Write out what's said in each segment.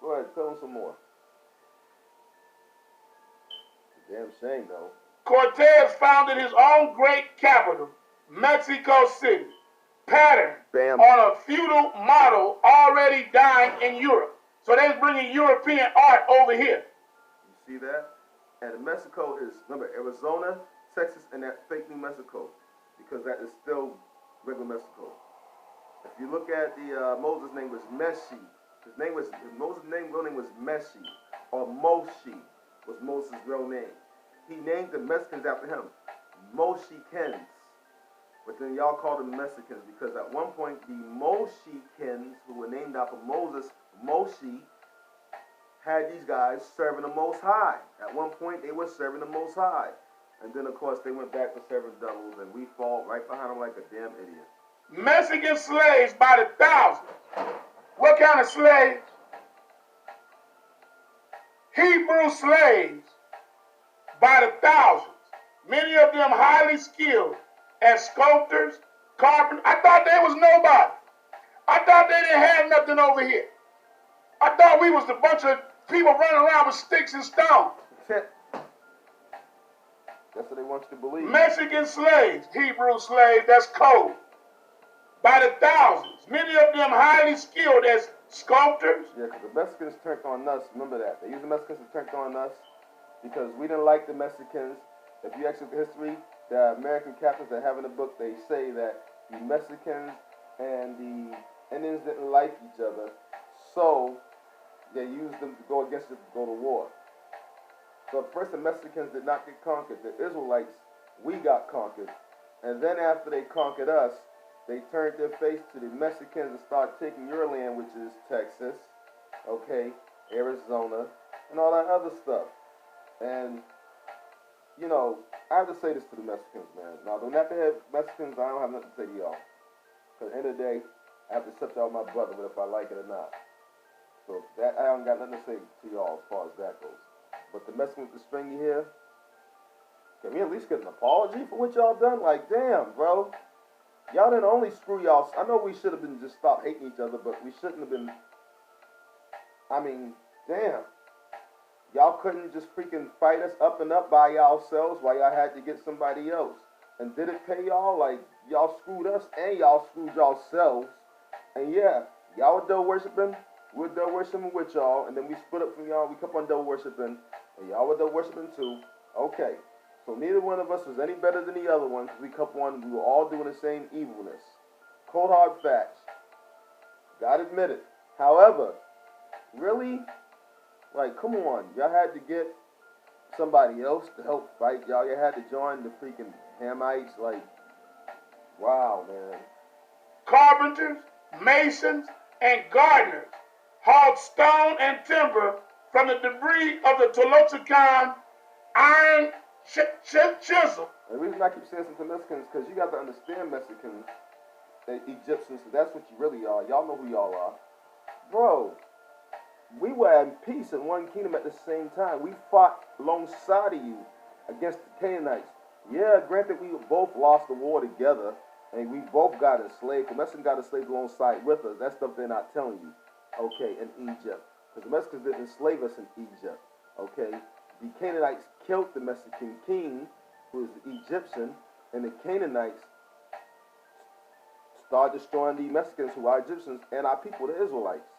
Go ahead, tell them some more. It's a damn shame, though. Cortez founded his own great capital, Mexico City, patterned on a feudal model already dying in Europe. So they're bringing European art over here. You see that? And Mexico is, remember, Arizona, Texas, and that fake New Mexico, because that is still regular Mexico. If you look at the Moses' name was Meshi. Moses' real name was Meshi, or Moshi was Moses' real name. He named the Mexicans after him, Moshikens. But then y'all called them Mexicans because at one point the Moshikens, who were named after Moses, Moshi, had these guys serving the Most High. At one point they were serving the Most High. And then of course they went back to serving devils, and we fall right behind them like a damn idiot. Mexican slaves by the thousands. What kind of slaves? Hebrew slaves by the thousands. Many of them highly skilled as sculptors, carpenters. I thought they was nobody. I thought they didn't have nothing over here. I thought we was a bunch of people running around with sticks and stones. That's what they want you to believe. Mexican slaves, Hebrew slaves, that's code. By the thousands. Many of them highly skilled as sculptors. Yeah, because the Mexicans turned on us. Remember that. They used the Mexicans to turn on us because we didn't like the Mexicans. If you actually look at history, the American captains that have in the book, they say that the Mexicans and the Indians didn't like each other, so they used them to go against it to go to war. So at first the Mexicans did not get conquered. The Israelites, we got conquered. And then after they conquered us, they turned their face to the Mexicans and started taking your land, which is Texas, okay, Arizona, and all that other stuff. And, you know, I have to say this to the Mexicans, man. Now, don't have to have Mexicans, I don't have nothing to say to y'all. Because at the end of the day, I have to accept y'all my brother, whether if I like it or not. So that I haven't got nothing to say to y'all as far as that goes. But the Mexicans with the stringy hair, can we at least get an apology for what y'all done? Like, damn, bro. Y'all didn't only screw y'all. I know we should have been just stop hating each other, but we shouldn't have been. I mean, damn. Y'all couldn't just freaking fight us up and up by yourselves while y'all had to get somebody else. And did it pay y'all? Like, y'all screwed us and y'all screwed yourselves. And yeah, y'all were devil worshiping. We're devil worshiping with y'all. And then we split up from y'all. We kept on devil worshiping. And y'all were devil worshiping too. Okay. So neither one of us was any better than the other one because we kept on, we were all doing the same evilness. Cold hard facts. Gotta admit it. However, really? Like, come on. Y'all had to get somebody else to help fight y'all. You had to join the freaking Hamites. Like, wow, man. Carpenters, masons, and gardeners hauled stone and timber from the debris of the Tolochcan iron chisel. The reason I keep saying something to Mexicans is because you got to understand Mexicans and Egyptians. That's what you really are. Y'all know who y'all are. Bro, we were in peace in one kingdom at the same time. We fought alongside of you against the Canaanites. Yeah, granted, we both lost the war together, and we both got enslaved. The Mexicans got enslaved alongside with us. That's stuff they're not telling you, okay, in Egypt. Because the Mexicans didn't enslave us in Egypt, okay? The Canaanites killed the Mexican king, who was the Egyptian, and the Canaanites started destroying the Mexicans, who are Egyptians, and our people, the Israelites.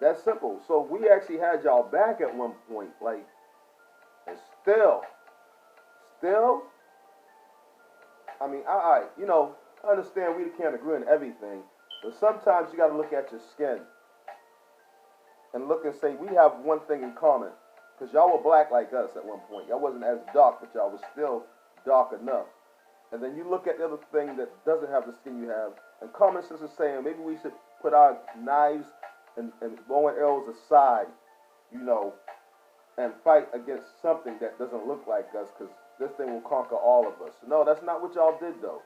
That's simple. So we actually had y'all back at one point, like, and still, I mean, I you know, I understand we can't agree on everything, but sometimes you got to look at your skin and look and say, we have one thing in common. Because y'all were black like us at one point. Y'all wasn't as dark, but y'all was still dark enough. And then you look at the other thing that doesn't have the skin you have, and common sense is saying maybe we should put our knives and bow and arrows aside, you know, and fight against something that doesn't look like us, because this thing will conquer all of us. No, that's not what y'all did, though.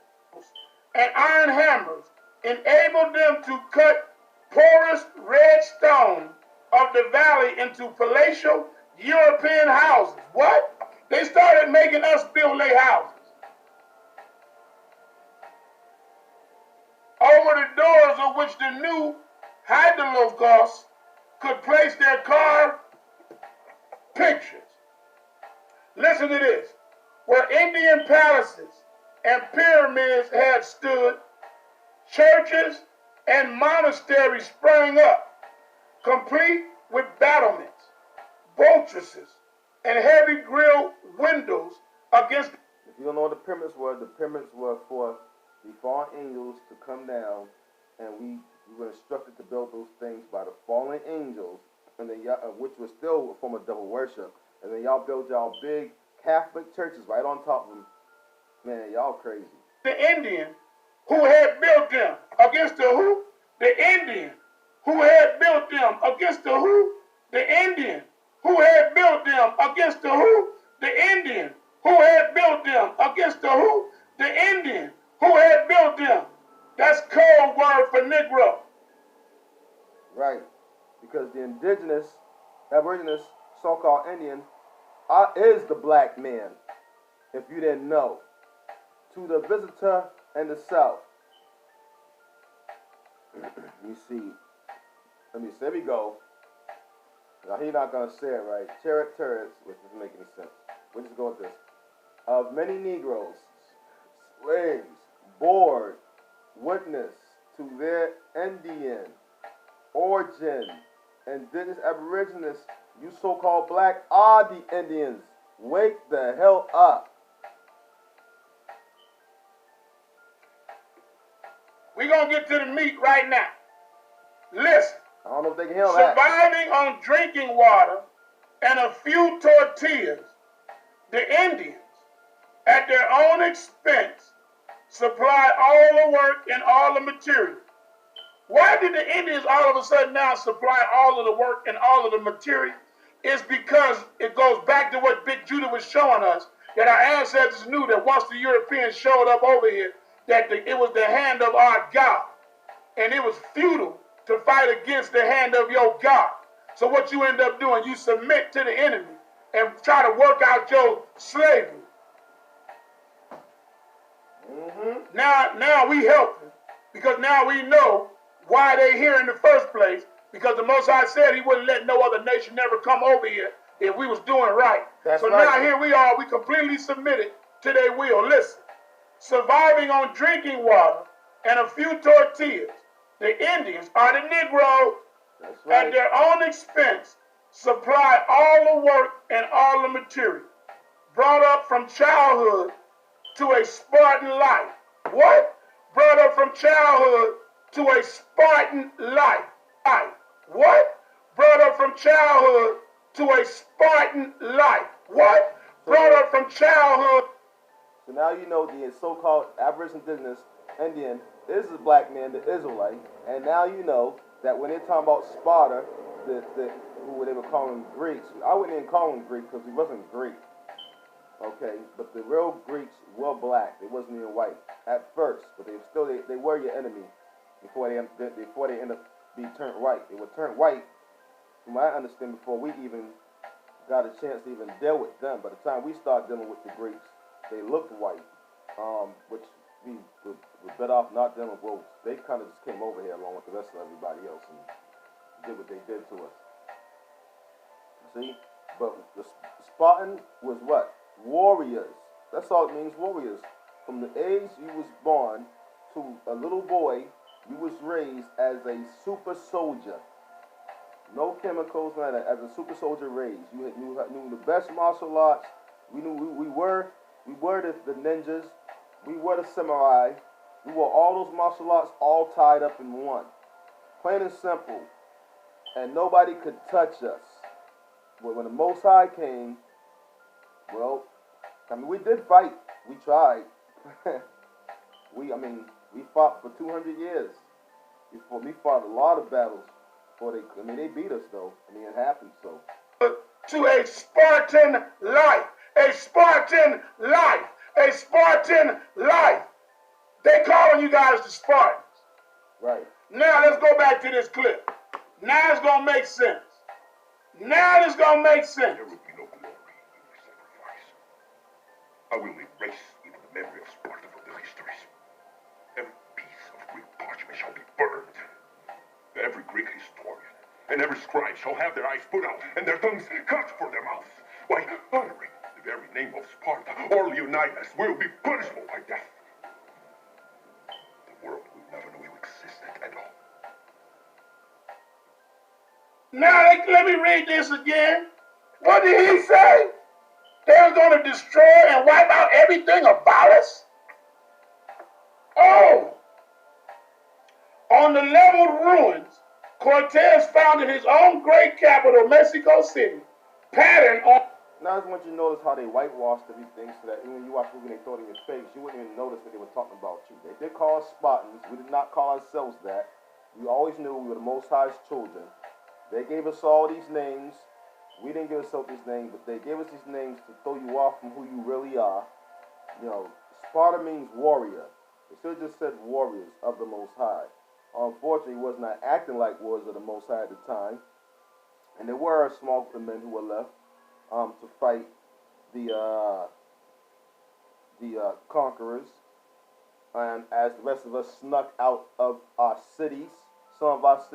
And iron hammers enabled them to cut porous red stone of the valley into palatial European houses. What? They started making us build their houses. Over the doors of which the new Hydrologos could place their carved pictures. Listen to this. Where Indian palaces and pyramids had stood, churches and monasteries sprang up, complete with battlements, buttresses, and heavy grilled windows against. If you don't know what the pyramids were for the fallen angels to come down, and we were instructed to build those things by the fallen angels, and then which was still a form of devil worship. And then y'all build y'all big Catholic churches right on top of them. Man, y'all crazy. The Indian who had built them against the who? The Indian who had built them against the who? The Indian who had built them against the who? The Indian who had built them against the who? The Indian who had built them. That's code word for Negro. Right. Because the indigenous, aboriginous, so-called Indian is the black man, if you didn't know. To the visitor in the South. You see, there we go. Now, he's not going to say it right. Cheret turrets, which doesn't make any sense. We'll just go with this. Of many Negroes, slaves, bored, witness to their Indian origin, indigenous aborigines, you so-called black are the Indians. Wake the hell up. We're going to get to the meat right now. Listen. I don't know if they can handle that. Surviving on drinking water and a few tortillas, the Indians, at their own expense, supplied all the work and all the material. Why did the Indians all of a sudden now supply all of the work and all of the material? It's because it goes back to what Big Judah was showing us, that our ancestors knew that once the Europeans showed up over here, that it was the hand of our God. And it was futile to fight against the hand of your God. So what you end up doing, you submit to the enemy and try to work out your slavery. Now we help them, because now we know why they're here in the first place, because the Most High said he wouldn't let no other nation never come over here if we was doing right. That's so right. Now here we are, we completely submitted to their will. Listen, surviving on drinking water and a few tortillas, the Indians are the Negroes. That's right. At their own expense, supply all the work and all the material, brought up from childhood to a Spartan life. What? Brought up from childhood to a Spartan life. What? Brought up from childhood to a Spartan life. What? Brought up from childhood. So now you know the so-called Aboriginal indigenous Indian is the black man, the Israelite, and now you know that when they're talking about Sparta, who they were calling Greeks, I wouldn't even call them Greek because he wasn't Greek. Okay, but the real Greeks were black. They wasn't even white at first, but they were your enemy before they end up being turned white. They were turned white, from what I understand, before we even got a chance to even deal with them. By the time we started dealing with the Greeks, they looked white, which we were better off not dealing with. Well, they kind of just came over here along with the rest of everybody else and did what they did to us. See? But the Spartan was what? Warriors. That's all it means, warriors. From the age you was born to a little boy, you was raised as a super soldier. No chemicals, none of that. As a super soldier raised. You knew the best martial arts. We knew we were the ninjas. We were the samurai. We were all those martial arts all tied up in one. Plain and simple. And nobody could touch us. But when the Most High came, well, I mean, we did fight. We tried. we fought for 200 years. We fought a lot of battles. They beat us, though. It happened, so. To a Spartan life. A Spartan life. A Spartan life. They calling you guys the Spartans. Right. Now let's go back to this clip. Now it's going to make sense. Now it's going to make sense. There will be no glory in your sacrifice. I will erase even the memory of Sparta from their histories. Every piece of Greek parchment shall be burned. Every Greek historian, And every scribe shall have their eyes put out and their tongues cut for their mouths. Why, uttering the very name of Sparta or Leonidas will be punishable by death. The world will never know you existed at all. Now let me read this again. What did he say? They were going to destroy and wipe out everything about us? Oh! On the leveled ruins, Cortez founded his own great capital, Mexico City, patterned on... Now I just want you to notice how they whitewashed everything so that when you watch the movie and they throw it in your face, you wouldn't even notice that they were talking about you. They did call us Spartans. We did not call ourselves that. We always knew we were the Most High's children. They gave us all these names. We didn't give ourselves these names, but they gave us these names to throw you off from who you really are. You know, Sparta means warrior. They should have just said warriors of the Most High. Unfortunately, he was not acting like warriors of the Most High at the time. And there were a small group of men who were left to fight the conquerors. And as the rest of us snuck out of our cities, some of our cities